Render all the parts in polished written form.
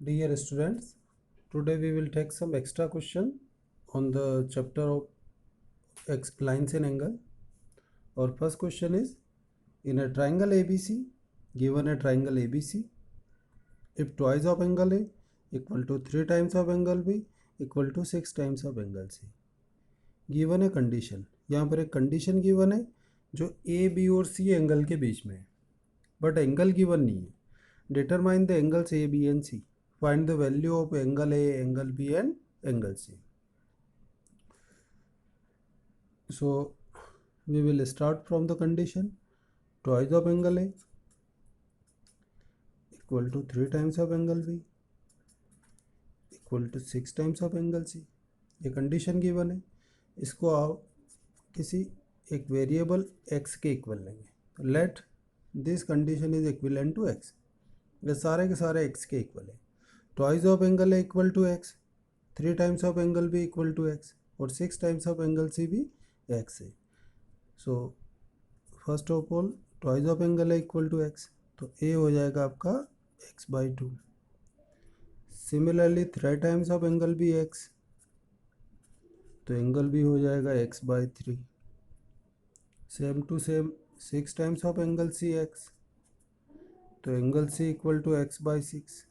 Dear students, today we will take some extra question on the chapter of lines and angle. Our first question is, in a triangle ABC, given a triangle ABC, if twice of angle A equal to 3 times of angle B equal to 6 times of angle C. Given है condition, यहाँ पर एक condition given है जो A B और C angle के बीच में है, बट एंगल गिवन नहीं है. Determine the angles A B and C. Find the value of angle A, angle B and angle C. So we will start from the condition. Twice of angle A equal to 3 times of angle B equal to 6 times of angle C. ये condition given है. इसको आप किसी एक variable x के equal लेंगे. Let this condition is equivalent to x. ये सारे के सारे x के इक्वल है. Twice of angle A equal to x, 3 times of angle B equal to x और 6 times of angle C भी x है. So first of all twice of angle A equal to x, तो A हो जाएगा आपका x by 2. Similarly 3 times of angle B x, तो angle भी हो जाएगा x by 3. Same to same 6 times of angle C x, तो angle C equal to x by 6.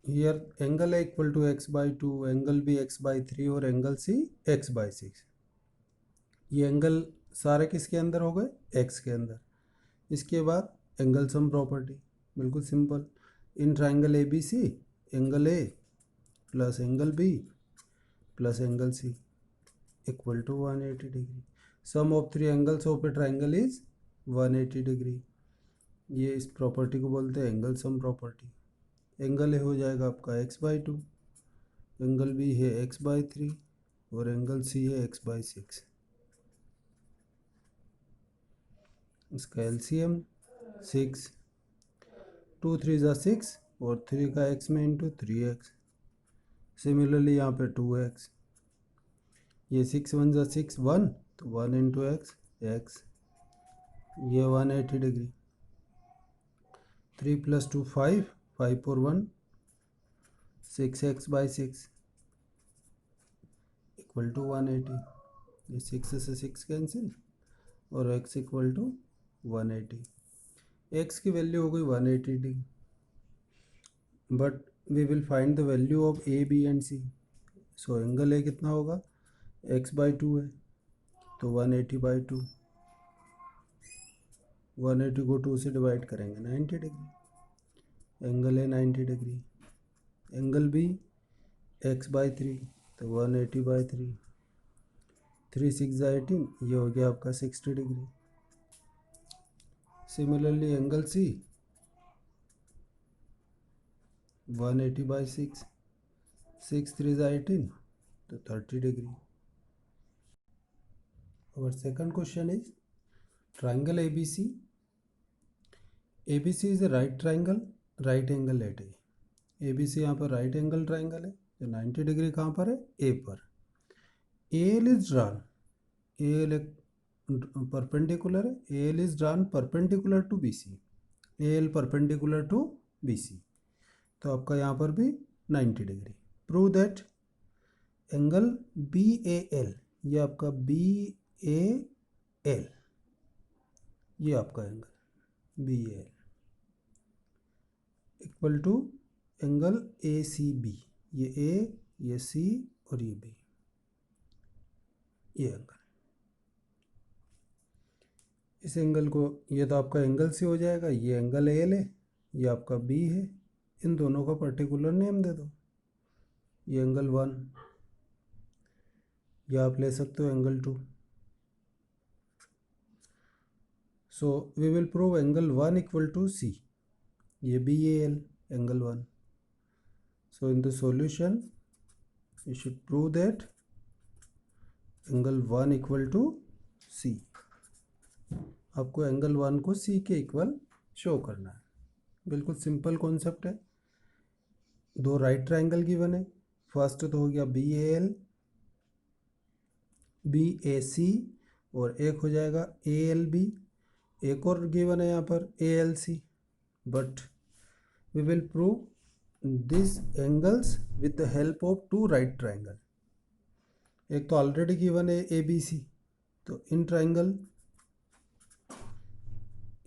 Here angle A equal to x by 2, angle B x by 3 और angle C x by 6. ये angle सारे किसके अंदर हो गए? x के अंदर. इसके बाद एंगल सम प्रॉपर्टी बिल्कुल simple. In triangle ABC angle A plus angle B plus angle C equal to 180 degree. Sum of 3 angles of a triangle is 180 degree. ये इस प्रॉपर्टी को बोलते हैं angle sum property. Angle A हो जाएगा आपका x by 2, angle B है x by 3 और एंगल C है x by 6. इसका एलसीएम 6, 2 3 ज़ा 6 और 3 का x में इंटू 3x. सिमिलरली यहाँ पे 2x. ये 6 1 ज़ा 6 1, तो 1 इंटू x x. ये 180 डिग्री. 3 + 2 5, 5 और 1 6x by 6 इक्वल टू 180. ये 6 से 6 कैंसिल और x इक्वल टू 180. x की वैल्यू हो गई 180 degree. But we will find the value of A B and C. So angle A कितना होगा? x by 2 है तो 180 by 2. 180 को 2 से डिवाइड करेंगे 90 degree. Angle A 90 degree. Angle B x by 3 तो 180 by 3. 3 6 18, ये हो गया आपका 60 degree. Similarly angle C 180 by 6, 6 3 18, तो 30 degree. Our second question is triangle ABC. ABC is a right triangle, right angle at A. ABC यहाँ पर right angle triangle है. तो 90 डिग्री कहाँ पर है? A पर. AL is drawn. AL एक perpendicular है. AL is drawn perpendicular to BC. AL perpendicular to BC. तो आपका यहाँ पर भी 90 degree. Prove that angle BAL, ये आपका BAL, ये आपका angle BAL equal to angle ACB. ये A, ये C और ये B. ये एंगल, इस एंगल को, ये तो आपका एंगल C हो जाएगा. ये एंगल AL है, ये आपका B है. इन दोनों का पर्टिकुलर नेम दे दो. ये एंगल 1, या आप ले सकते हो angle 2. So we will prove angle 1 equal to C. ये BAL angle 1. So in the solution you should prove that angle 1 equal to C. आपको एंगल 1 को C के इक्वल शो करना है. बिल्कुल सिंपल कॉन्सेप्ट है. दो राइट ट्राइंगल गिवन है. फर्स्ट तो हो गया BAL BAC और एक हो जाएगा ALB एक और गिवन है यहाँ पर ALC, but we will prove this angles with the help of two right triangle. एक तो ऑलरेडी गिवन है ABC, तो in triangle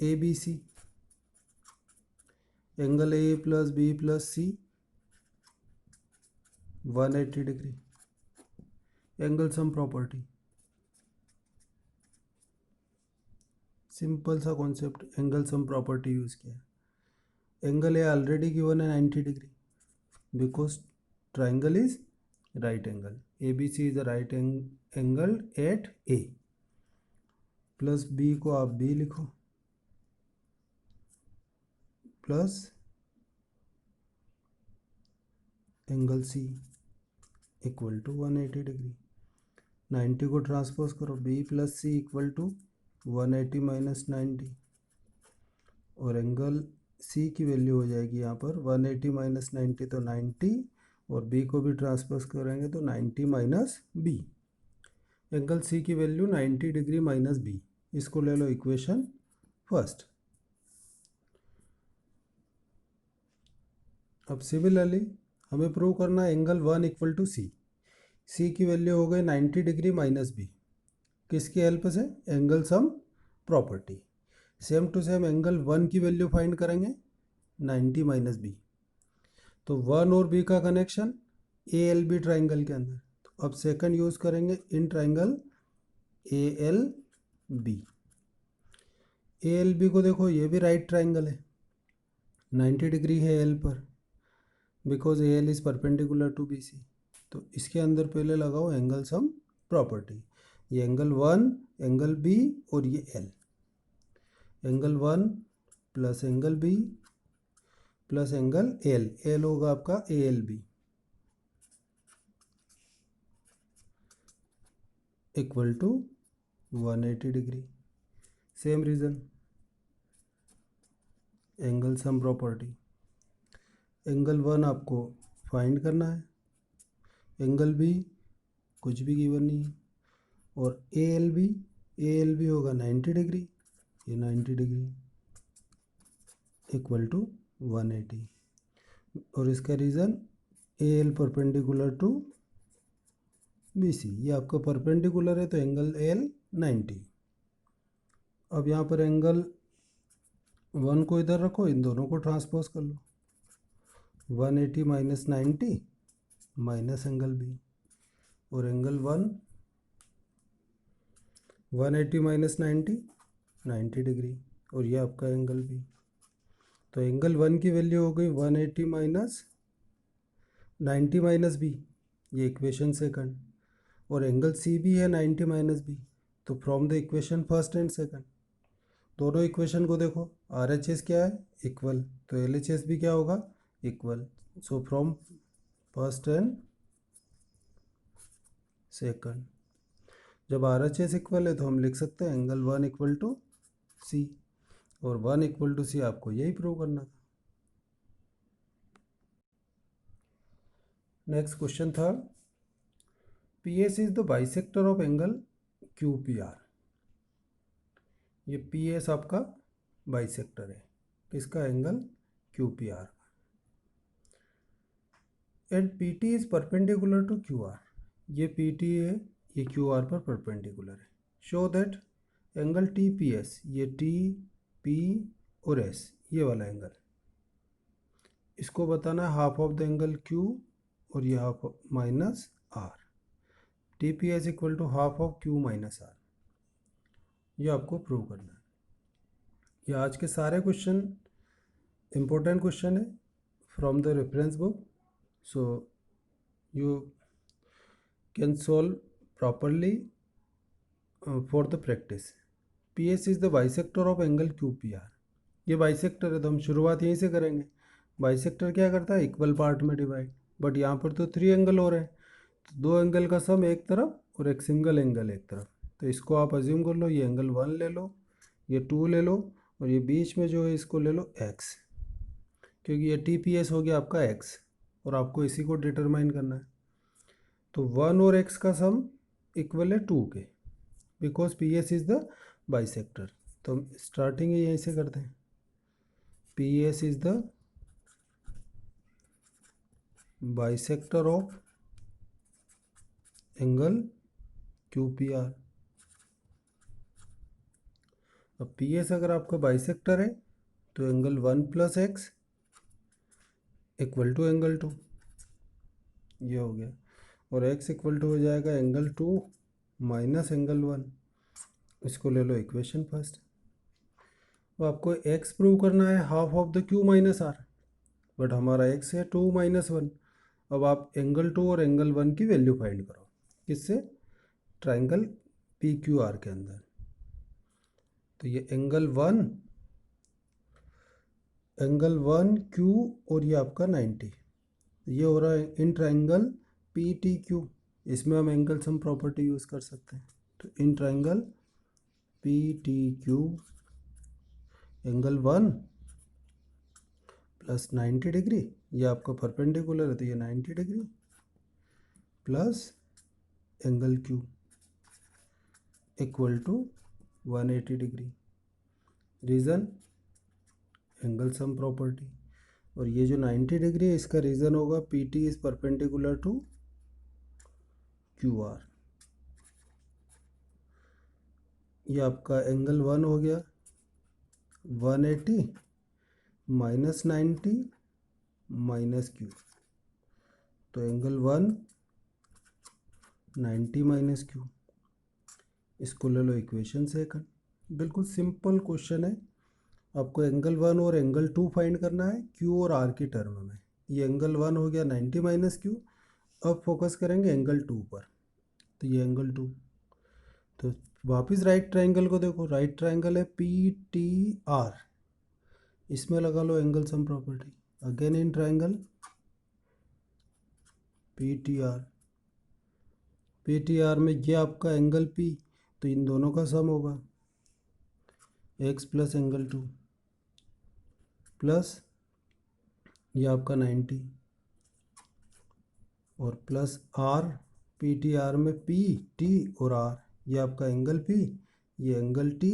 ABC angle A plus B plus C 180 डिग्री, एंगल सम प्रॉपर्टी, सिंपल सा concept, angle sum property use किया। Angle A already given है 90 degree, because triangle is right angle, ABC is a right angle at A, plus B को आप B लिखो, plus angle C equal to 180 degree. 90 को transpose करो, B plus C equal to 180 minus 90, और angle C की value हो जाएगी यहाँ पर 180 माइनस 90 तो 90, और B को भी ट्रांसपोज करेंगे तो 90 माइनस B। एंगल C की वैल्यू 90 डिग्री माइनस B, इसको ले लो इक्वेशन फर्स्ट। अब सिमिलरली हमें प्रूव करना है एंगल 1 इक्वल टू C की वैल्यू हो गई 90 डिग्री माइनस B, किसकी हेल्प से? Angle sum property. Same to same angle 1 की वैल्यू फाइंड करेंगे 90 माइनस B, तो 1 और B का कनेक्शन ALB ट्राइंगल के अंदर, तो अब सेकंड यूज करेंगे इन ट्राइंगल ALB। ALB को देखो, ये भी राइट ट्राइंगल है, 90 डिग्री है L पर, because AL is perpendicular to BC, तो इसके अंदर पहले लगाओ एंगल सम प्रॉपर्टी। ये एंगल 1, एंगल B और ये L, angle 1 plus angle B plus angle L होगा आपका ALB equal to 180 degree. Same reason, angle sum property, angle 1 आपको फाइंड करना है, एंगल B कुछ भी गिवन नहीं है, और ALB होगा 90 डिग्री, ये 90 डिग्री इक्वल टू 180, और इसका reason AL perpendicular to BC, ये आपका परपेंडिकुलर है तो एंगल L 90। अब यहाँ पर एंगल 1 को इधर रखो, इन दोनों को ट्रांसपोज कर लो, 180 माइनस 90 माइनस एंगल B, और एंगल 180 माइनस 90 डिग्री, और ये आपका एंगल B। तो एंगल 1 की वैल्यू हो गई 180 माइनस 90 माइनस B, ये इक्वेशन सेकंड, और एंगल C भी है 90 माइनस B, तो from the equation first and second, दोनों इक्वेशन को देखो, RHS क्या है? इक्वल, तो LHS भी क्या होगा? Equal. So from first and second, जब RHS इक्वल है तो हम लिख सकते हैं एंगल 1 इक्वल टू C, और 1 इक्वल टू C आपको यही प्रूव करना था। नेक्स्ट क्वेश्चन था, PS is the bisector of angle QPR। ये PS आपका बाइसेक्टर है, किसका? Angle QPR, and PT is perpendicular to QR, ये PT है, ये QR पर परपेंडिकुलर है। शो दैट एंगल TPS, ये T, P और S, ये वाला एंगल, इसको बताना है half of the angle Q, और ये half minus R, TPS equal to half of Q minus R, ये आपको प्रूव करना है। ये आज के सारे क्वेश्चन इंपॉर्टेंट क्वेश्चन है from the reference book, so you can solve properly for the practice। PS is the bisector of angle QPR, ये बाइसेक्टर है तो हम शुरुआत यहीं से करेंगे। बाइसेक्टर क्या करता है? इक्वल पार्ट में डिवाइड, बट यहाँ पर तो 3 एंगल हो रहे हैं, तो 2 एंगल का सम एक तरफ और एक सिंगल एंगल एक तरफ, तो इसको आप अज्यूम कर लो, ये एंगल 1 ले लो, ये 2 ले लो, और ये बीच में जो है इसको ले लो x, क्योंकि ये TPS हो गया आपका x, और आपको इसी को डिटरमाइन करना है। तो 1 और x का सम इक्वल है 2 के, because PS is the bisector, तो हम स्टार्टिंग ही यहीं से करते हैं। P S is the bisector of angle Q P R. अब पी एस अगर आपका बाइसेक्टर है तो angle 1 plus x equal to angle 2, ये हो गया। और x इक्वल टू हो जाएगा एंगल 2 माइनस एंगल 1। इसको ले लो इक्वेशन फर्स्ट। तो आपको x प्रूव करना है half of the q minus R, but हमारा x है 2 माइनस 1। अब आप एंगल 2 और एंगल 1 की वैल्यू फाइंड करो। किससे? ट्राइंगल पी क्यू आर के अंदर। तो ये एंगल 1 क्यू और ये आपका 90, ये हो रहा है इन ट्राइंगल पी टी क्यू। इसमें हम एंगल सम प्रॉपर्टी यूज़ कर सकते हैं। तो in triangle P T Q angle 1 plus 90 degree, ये आपका परपेंडिकुलर है तो ये 90 degree plus angle Q equal to 180 degree. Reason angle sum property. और ये जो 90 डिग्री है इसका रीज़न होगा P T is perpendicular to Q R. ये आपका एंगल 1 हो गया 180 माइनस 90 माइनस क्यू। तो एंगल 1 90 माइनस क्यू। इसको ले लो इक्वेशन सेकंड। बिल्कुल सिंपल क्वेश्चन है। आपको एंगल 1 और एंगल 2 फाइंड करना है क्यू और आर की टर्म में। ये एंगल 1 हो गया 90 माइनस क्यू। अब फोकस करेंगे एंगल 2 पर। तो ये एंगल 2। तो वापस राइट ट्राइंगल को देखो, राइट ट्राइंगल है पी टी आर, इसमें लगा लो angle sum property. Again in triangle P T R. P T R में ये आपका एंगल पी, तो इन दोनों का सम होगा एक्स प्लस एंगल 2 प्लस ये आपका 90 और plus R. P T R में पी टी और आर, ये आपका एंगल पी, ये एंगल टी,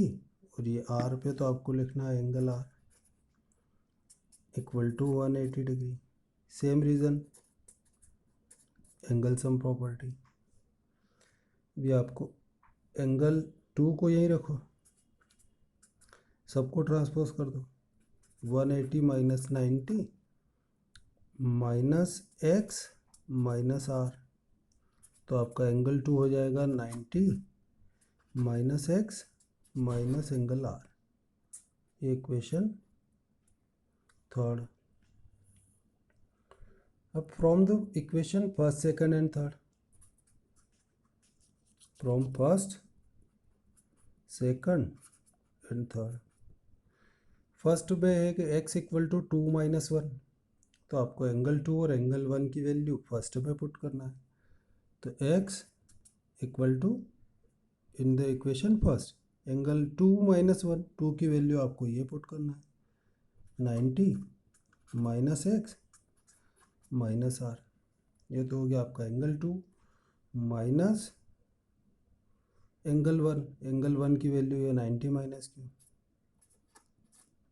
और ये आर पे तो आपको लिखना है angle R equal to 180 degree. Same reason angle sum property. भी आपको एंगल 2 को यहीं रखो, सबको ट्रांसपोज कर दो। 180 minus 90 minus x minus R, तो आपका एंगल 2 हो जाएगा 90 minus x minus angle R. ये इक्वेशन थर्ड। अब from the equation first second and third, from first second and third. First में है कि x इक्वल टू 2 माइनस 1, तो आपको एंगल 2 और एंगल 1 की वैल्यू फर्स्ट में पुट करना है। तो x equal to in the equation first angle 2 minus 1, 2 की वैल्यू आपको ये पुट करना है 90 माइनस एक्स माइनस आर। ये तो हो गया आपका एंगल 2 माइनस एंगल 1, एंगल 1 की वैल्यू है 90 माइनस क्यू,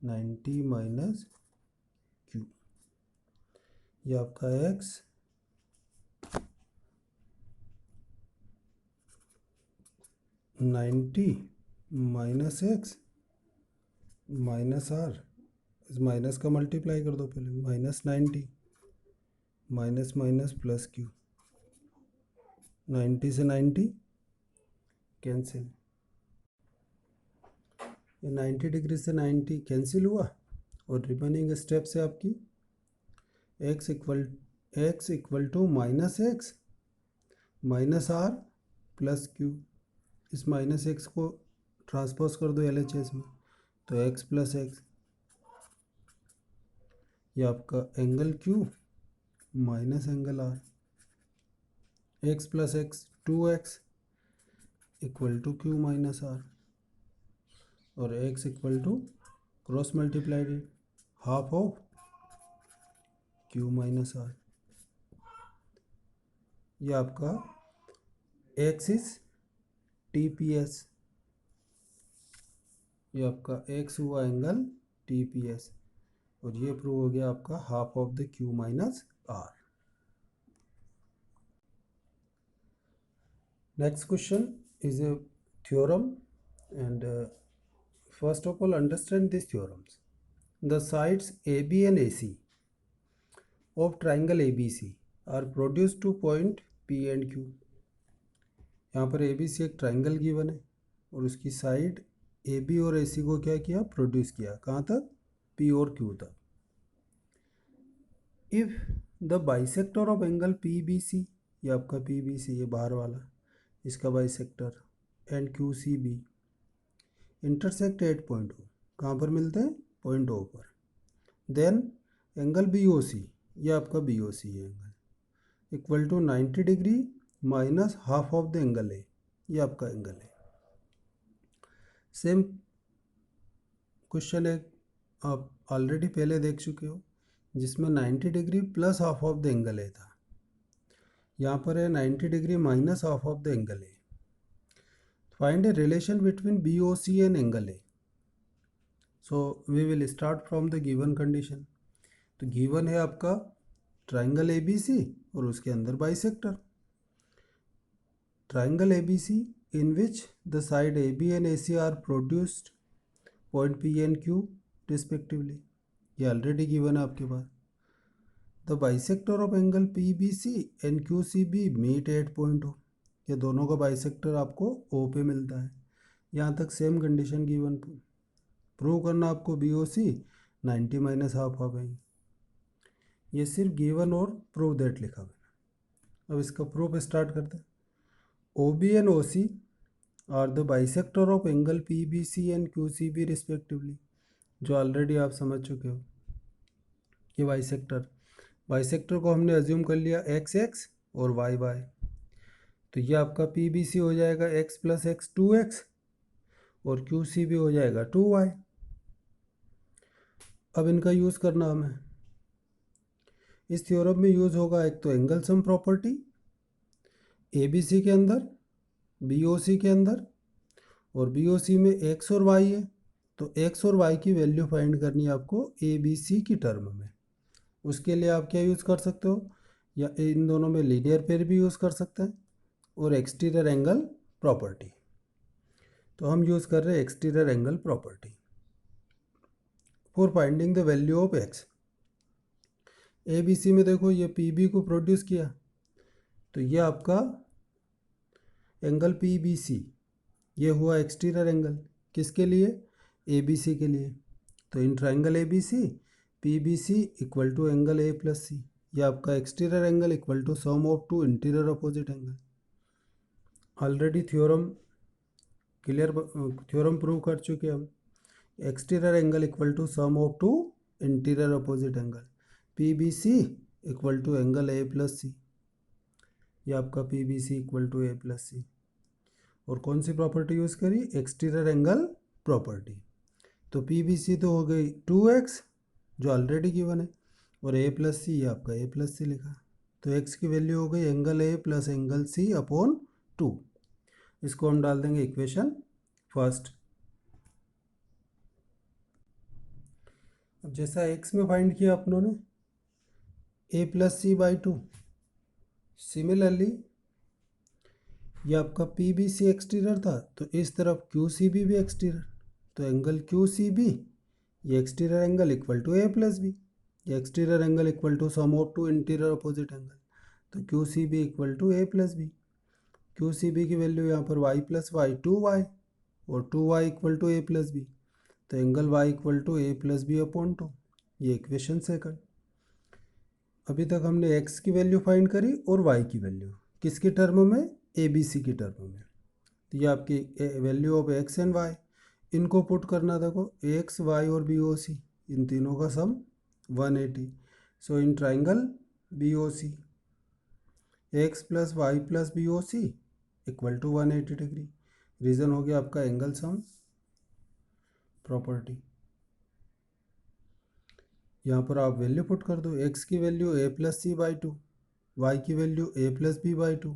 90 माइनस क्यू। ये आपका x 90 minus x minus R, इस माइनस का मल्टीप्लाई कर दो पहले, minus 90 minus minus plus Q. 90 से 90 कैंसिल, ये 90 डिग्री से 90 कैंसिल हुआ। और रिमेनिंग स्टेप से आपकी x equal to minus x minus R plus Q. इस माइनस एक्स को ट्रांसपोज कर दो LHS में, तो x प्लस एक्स, ये आपका angle Q minus angle R. x plus x 2x equal to Q minus R, और x equal to cross multiplied half of Q minus R. ये आपका x इज TPS। ये आपका x हुआ angle TPS, और ये प्रूव हो गया आपका half of the Q minus R। Next question is a theorem, and first of all understand these theorems. The sides AB and AC of triangle ABC are produced to point P and Q। यहाँ पर ABC एक triangle given है और उसकी side AB और AC को क्या किया, प्रोड्यूस किया, कहाँ तक, P और Q तक। If the bisector of angle PBC, ये आपका PBC, ये बाहर वाला, इसका bisector, and QCB intersect at point O, कहाँ पर मिलते हैं, पॉइंट O पर, देन एंगल BOC, ये आपका BOC है angle, equal to 90 degree minus half of the angle है, ये आपका एंगल है। सेम क्वेश्चन है, आप ऑलरेडी पहले देख चुके हो, जिसमें 90 degree plus half of the angle है था, यहाँ पर है 90 degree minus half of the angle है। Find a relation between BOC and angle है। So we will start from the given condition. तो गिवन है आपका ट्राइंगल ABC और उसके अंदर bisector, triangle ABC in which the side AB and AC are produced point P and Q respectively, ये already given है आपके पास। The bisector of angle PBC and QCB meet at point O, ये दोनों का बाइसेक्टर आपको O पे मिलता है। यहाँ तक सेम कंडीशन गिवन, प्रूव करना आपको BOC 90 माइनस हाफ आ गई, ये सिर्फ गिवन और प्रूव दैट लिखा हुआ। अब इसका प्रूफ स्टार्ट करते हैं। OB and OC are the bisector of angle PBC and QCB respectively, जो ऑलरेडी आप समझ चुके हो। ये बाइसेक्टर को हमने एज्यूम कर लिया XX और YY, तो ये आपका PBC हो जाएगा x प्लस x 2x और QCB हो जाएगा 2y। अब इनका यूज़ करना हमें, इस थ्योरम में यूज़ होगा एक तो एंगल सम प्रॉपर्टी ABC के अंदर, BOC के अंदर, और BOC में x और y है, तो x और y की वैल्यू फाइंड करनी है आपको ABC की टर्म में। उसके लिए आप क्या यूज़ कर सकते हो, या इन दोनों में लीनियर पेयर भी यूज़ कर सकते हैं, और एक्सटीरियर एंगल प्रॉपर्टी। तो हम यूज़ कर रहे हैं exterior angle property for finding the value of x। ABC में देखो ये PB को प्रोड्यूस किया, तो ये आपका एंगल PBC, ये हुआ एक्सटीरियर एंगल, किसके लिए, ABC के लिए। तो in triangle ABC PBC equal to angle A plus C, ये आपका exterior angle equal to sum of two interior opposite angle. Already theorem clear, theorem prove कर चुके हम। Exterior angle equal to sum of two interior opposite angle, PBC equal to angle A plus C, ये आपका PBC equal to A plus C। और कौन सी property use करी, exterior angle property. तो PBC तो हो गई 2x जो ऑलरेडी गिवन है, और A प्लस C, ये आपका A प्लस C लिखा, तो x की वैल्यू हो गई angle A plus angle C upon 2। इसको हम डाल देंगे इक्वेशन फर्स्ट। अब जैसा x में फाइंड किया अपनों ने A plus C by 2, similarly ये आपका PBC एक्सटीरियर था, तो इस तरफ QCB भी एक्सटीरियर, तो एंगल QCB, ये exterior angle equal to A plus B, ये exterior angle equal to sum of two interior opposite angle, तो QCB equal to A plus B। QCB की वैल्यू यहाँ पर y प्लस y 2y, और 2y equal to A plus B, तो angle y equal to A plus B upon 2, ये equation second. अभी तक हमने x की वैल्यू फाइंड करी और y की वैल्यू किसकी टर्म में, ABC की टर्म में। तो ये आपकी value of x and y, इनको पुट करना, देखो x y और BOC, इन तीनों का sum 180। So in triangle BOC x plus Y plus BOC equal to 180 degree. Reason हो गया आपका एंगल सम प्रॉपर्टी। यहाँ पर आप वैल्यू पुट कर दो, x की value A plus C by 2, y की value A plus B by 2,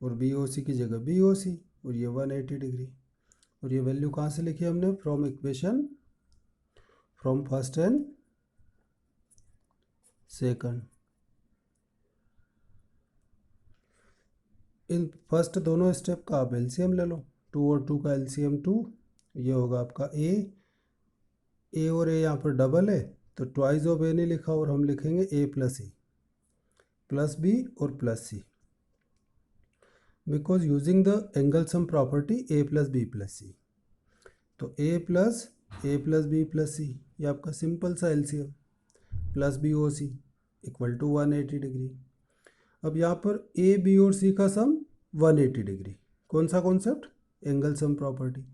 और BOC की जगह BOC, और ये 180 डिग्री। और ये वैल्यू कहाँ से लिखी हमने, from equation, from first and second. In first दोनों स्टेप का आप एलसीएम ले लो, 2 और 2 का एलसीएम 2, ये होगा आपका ए और ए यहाँ पर डबल है तो ट्वाइस ऑफ ए नहीं लिखा और हम लिखेंगे ए प्लस बी और plus C, because using the angle sum property A plus B plus C. तो A plus B plus C, ये आपका सिंपल सा LCM, plus B O C equal to 180 degree. अब यहाँ पर ए बी और सी का सम 180 डिग्री, कौन सा कॉन्सेप्ट, एंगल सम प्रॉपर्टी,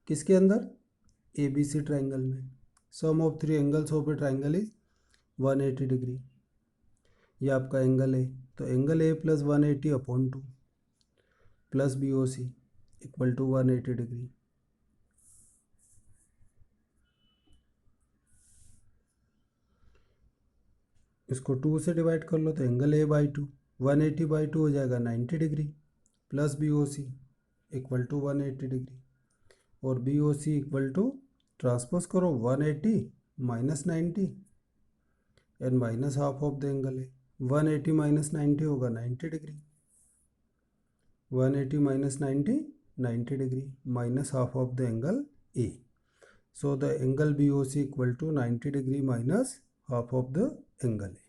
किसके अंदर, ए बी सी ट्राइंगल में, sum of 3 angles of a triangle is 180 degree. ये आपका एंगल है, तो angle A plus 180 upon 2 plus B O C equal to 180 degree. इसको 2 से डिवाइड कर लो तो एंगल ए बाई 2, 180 बाई 2 हो जाएगा 90 degree, plus B O C equal to 180 degree, और B O C equal to, transpose करो 180 minus 90 and minus half of the angle है, 180 minus 90 होगा 90 degree, 180 minus 90 degree minus half of the angle A. So the angle BOC equal to 90 degree minus half of the angle A.